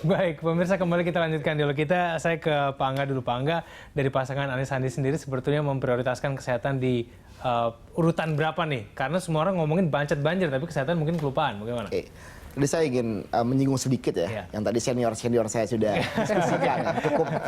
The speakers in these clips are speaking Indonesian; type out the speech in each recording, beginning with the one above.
Baik, pemirsa, kembali kita lanjutkan dialog kita. Saya ke Pak Angga dulu. Pak Angga, dari pasangan Anies Sandi sendiri sebetulnya memprioritaskan kesehatan di urutan berapa nih? Karena semua orang ngomongin bancet banjir, tapi kesehatan mungkin kelupaan. Bagaimana? Jadi saya ingin menyinggung sedikit ya, yang tadi senior saya sudah diskusikan,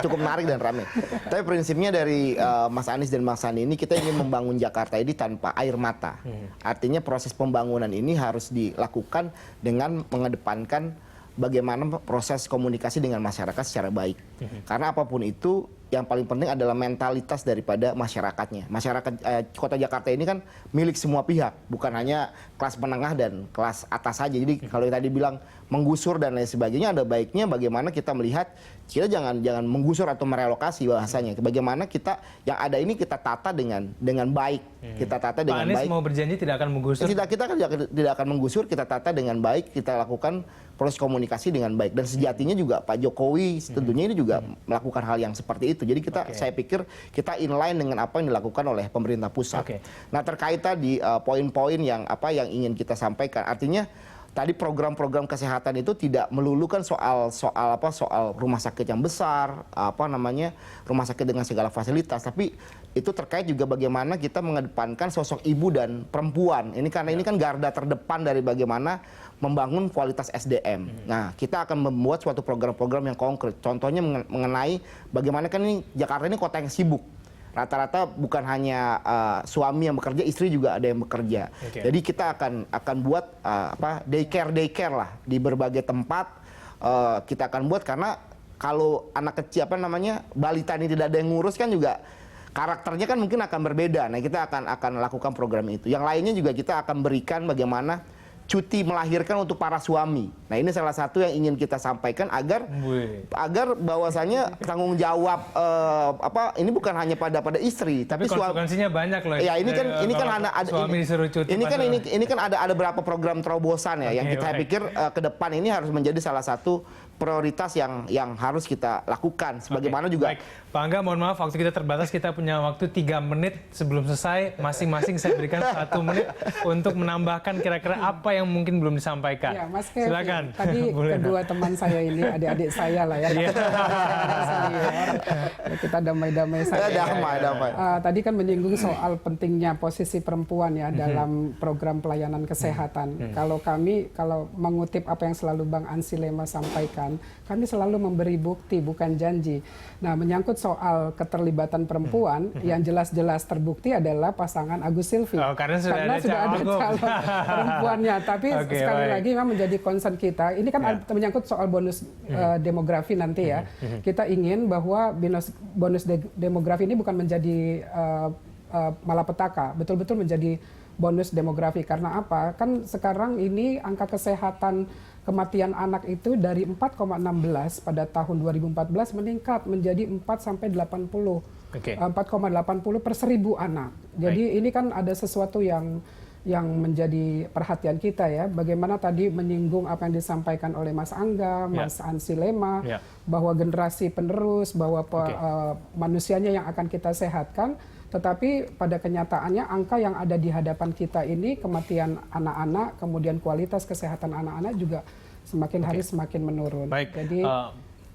cukup menarik dan ramai. Tapi prinsipnya dari Mas Anies dan Mas Sandi ini, kita ingin membangun Jakarta ini tanpa air mata. Artinya proses pembangunan ini harus dilakukan dengan mengedepankan bagaimana proses komunikasi dengan masyarakat secara baik. Karena apapun itu, yang paling penting adalah mentalitas daripada masyarakatnya. Masyarakat Kota Jakarta ini kan milik semua pihak, bukan hanya kelas menengah dan kelas atas saja. Jadi kalau tadi bilang menggusur dan lain sebagainya, ada baiknya bagaimana kita melihat, kita jangan menggusur atau merelokasi bahasanya. Bagaimana kita yang ada ini kita tata dengan baik. Kita tata dengan baik. Pak Anies mau berjanji tidak akan menggusur? Kita kan tidak akan menggusur, kita tata dengan baik, kita lakukan proses komunikasi dengan baik. Dan sejatinya juga Pak Jokowi tentunya ini juga melakukan hal yang seperti itu. Jadi saya pikir kita inline dengan apa yang dilakukan oleh pemerintah pusat. Nah, terkait tadi poin-poin yang ingin kita sampaikan, artinya tadi program-program kesehatan itu tidak melulu kan soal rumah sakit yang besar, rumah sakit dengan segala fasilitas, tapi itu terkait juga bagaimana kita mengedepankan sosok ibu dan perempuan. Ini karena ini kan garda terdepan dari bagaimana membangun kualitas SDM. Nah, kita akan membuat suatu program-program yang konkret. Contohnya mengenai bagaimana kan ini Jakarta ini kota yang sibuk. Rata-rata bukan hanya suami yang bekerja, istri juga ada yang bekerja. Jadi kita akan buat daycare lah di berbagai tempat. Kita akan buat, karena kalau anak kecil balita ini tidak ada yang ngurus kan juga karakternya kan mungkin akan berbeda. Nah, kita akan lakukan program itu. Yang lainnya juga kita akan berikan bagaimana cuti melahirkan untuk para suami. Nah, ini salah satu yang ingin kita sampaikan agar bahwasanya tanggung jawab ini bukan hanya pada istri, tapi konsekuensinya banyak loh. Ya, ini kan ada suami disuruh cuti. Ini kan ada beberapa program terobosan ya, yang kita pikir ke depan ini harus menjadi salah satu prioritas yang harus kita lakukan. Sebagaimana juga. Baik. Pak Angga, mohon maaf waktu kita terbatas, kita punya waktu 3 menit sebelum selesai. Masing-masing saya berikan 1 menit untuk menambahkan kira-kira apa yang mungkin belum disampaikan. Ya, Mas Kevin, silakan. Tadi kedua teman saya ini, adik-adik saya lah ya. Kita damai-damai saja. Damai. Tadi kan menyinggung soal pentingnya posisi perempuan ya dalam program pelayanan kesehatan. Kalau mengutip apa yang selalu Bang Ansilema sampaikan, kami selalu memberi bukti, bukan janji. Nah, menyangkut soal keterlibatan perempuan, yang jelas-jelas terbukti adalah pasangan Agus Silvi. Karena sudah ada calon perempuannya. Tapi sekali lagi memang menjadi concern kita. Ini kan menyangkut soal bonus demografi nanti ya. Kita ingin bahwa bonus demografi ini bukan menjadi malapetaka, betul-betul menjadi bonus demografi. Karena apa? Kan sekarang ini angka kesehatan kematian anak itu dari 4,16 pada tahun 2014 meningkat menjadi 4,80 per 1000 anak. Jadi ini kan ada sesuatu yang menjadi perhatian kita ya. Bagaimana tadi menyinggung apa yang disampaikan oleh Mas Angga, Mas Ansilema, bahwa generasi penerus, bahwa manusianya yang akan kita sehatkan. Tetapi pada kenyataannya angka yang ada di hadapan kita ini, kematian anak-anak, kemudian kualitas kesehatan anak-anak juga semakin hari semakin menurun. Baik. Jadi,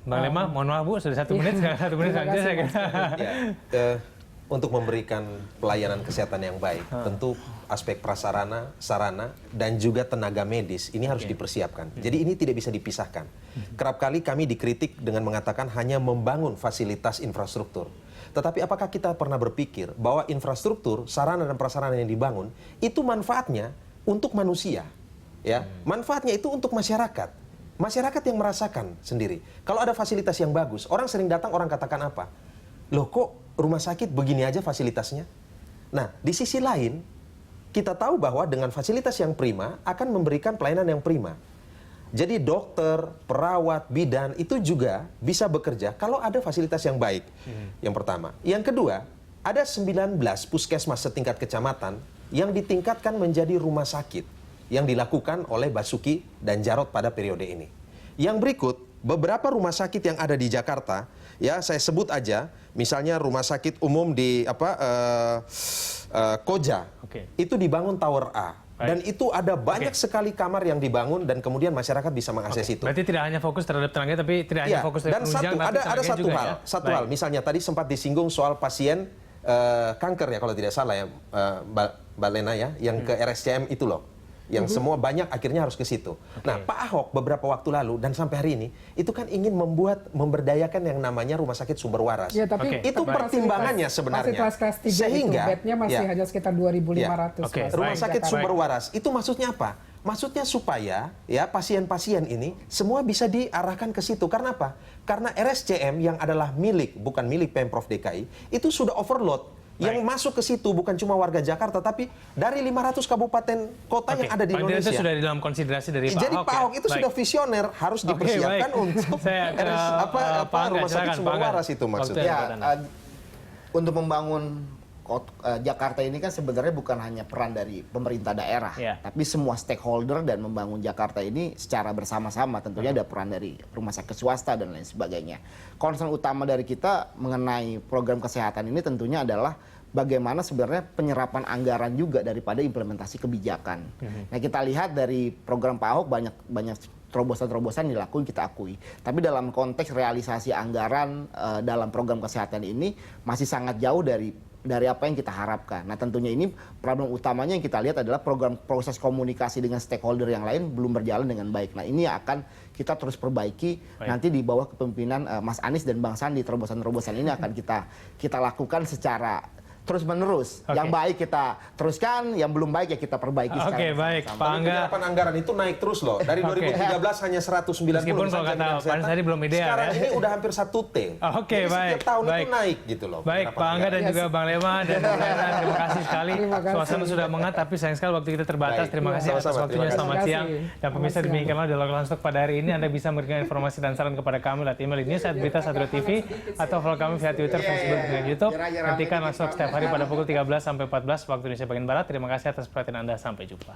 Mbak Lema, mohon maaf Bu, sudah 1 menit, 1 menit saja saya kira. Untuk memberikan pelayanan kesehatan yang baik, tentu aspek prasarana, sarana, dan juga tenaga medis ini harus dipersiapkan. Jadi ini tidak bisa dipisahkan. Kerap kali kami dikritik dengan mengatakan hanya membangun fasilitas infrastruktur. Tetapi apakah kita pernah berpikir bahwa infrastruktur, sarana dan prasarana yang dibangun itu manfaatnya untuk manusia, ya? Manfaatnya itu untuk masyarakat. Masyarakat yang merasakan sendiri. Kalau ada fasilitas yang bagus, orang sering datang, orang katakan apa? Loh, kok rumah sakit begini aja fasilitasnya? Nah, di sisi lain, kita tahu bahwa dengan fasilitas yang prima akan memberikan pelayanan yang prima. Jadi dokter, perawat, bidan itu juga bisa bekerja kalau ada fasilitas yang baik. Yang pertama. Yang kedua, ada 19 puskesmas setingkat kecamatan yang ditingkatkan menjadi rumah sakit yang dilakukan oleh Basuki dan Jarot pada periode ini. Yang berikut, beberapa rumah sakit yang ada di Jakarta, ya saya sebut aja, misalnya rumah sakit umum di Koja, itu dibangun Tower A. Dan itu ada banyak sekali kamar yang dibangun dan kemudian masyarakat bisa mengakses itu. Berarti tidak hanya fokus terhadap tenaga, tapi tidak hanya fokus dari dan penunjang, satu, tapi ada tenaganya satu juga hal, ya? satu hal. Misalnya tadi sempat disinggung soal pasien kanker ya kalau tidak salah ya, Mbak Lena ya, yang ke RSCM itu loh. Yang semua banyak akhirnya harus ke situ. Nah, Pak Ahok beberapa waktu lalu dan sampai hari ini itu kan ingin memberdayakan yang namanya rumah sakit sumber waras. Ya, tapi itu pertimbangannya sebenarnya. Fasilitas kelas 3 Sehingga itu bednya masih hanya sekitar 2.500. Rumah sakit sumber waras itu maksudnya apa? Maksudnya supaya ya pasien-pasien ini semua bisa diarahkan ke situ. Karena apa? Karena RSCM yang adalah bukan milik Pemprov DKI itu sudah overload. Yang masuk ke situ bukan cuma warga Jakarta, tapi dari 500 kabupaten kota yang ada di Indonesia. Itu sudah di dalam konsiderasi dari Pak Ahok. Jadi Pak Ahok itu sudah visioner, harus dipersiapkan untuk rumah sakit sumber waras itu maksudnya. Ya, untuk membangun Jakarta ini kan sebenarnya bukan hanya peran dari pemerintah daerah, tapi semua stakeholder dan membangun Jakarta ini secara bersama-sama. Tentunya ada peran dari rumah sakit swasta dan lain sebagainya. Concern utama dari kita mengenai program kesehatan ini tentunya adalah bagaimana sebenarnya penyerapan anggaran juga daripada implementasi kebijakan. Nah, kita lihat dari program Pak Ahok banyak terobosan-terobosan dilakukan, kita akui. Tapi dalam konteks realisasi anggaran dalam program kesehatan ini masih sangat jauh dari apa yang kita harapkan. Nah, tentunya ini problem utamanya yang kita lihat adalah proses komunikasi dengan stakeholder yang lain belum berjalan dengan baik. Nah, ini akan kita terus perbaiki nanti di bawah kepemimpinan Mas Anies dan Bang Sandi. Terobosan-terobosan ini akan kita lakukan secara terus-menerus. Yang baik kita teruskan, yang belum baik ya kita perbaiki secara baik. bersama-sama. Pak Angga, Penyerapan anggaran itu naik terus loh. Dari 2013 hanya 190. Meskipun kalau kata Pak Anies tadi belum ideal sekarang ya. ini udah hampir 1 T. Jadi setiap tahun itu naik gitu loh. Baik, Pak Angga dan juga Bang Lema dan Bang Lena, terima kasih sekali. Suasana sudah menghangat, tapi sayang sekali waktu kita terbatas. Terima kasih atas waktunya, selamat siang. Dan pemirsa, demikianlah Dialog Langsung pada hari ini. Anda bisa memberikan informasi dan saran kepada kami lewat email ini@berita1.tv atau follow kami via Twitter, Facebook, dan YouTube. Nantikan langsung setiap hari pada pukul 13 sampai 14 waktu Indonesia bagian Barat. Terima kasih atas perhatian Anda. Sampai jumpa.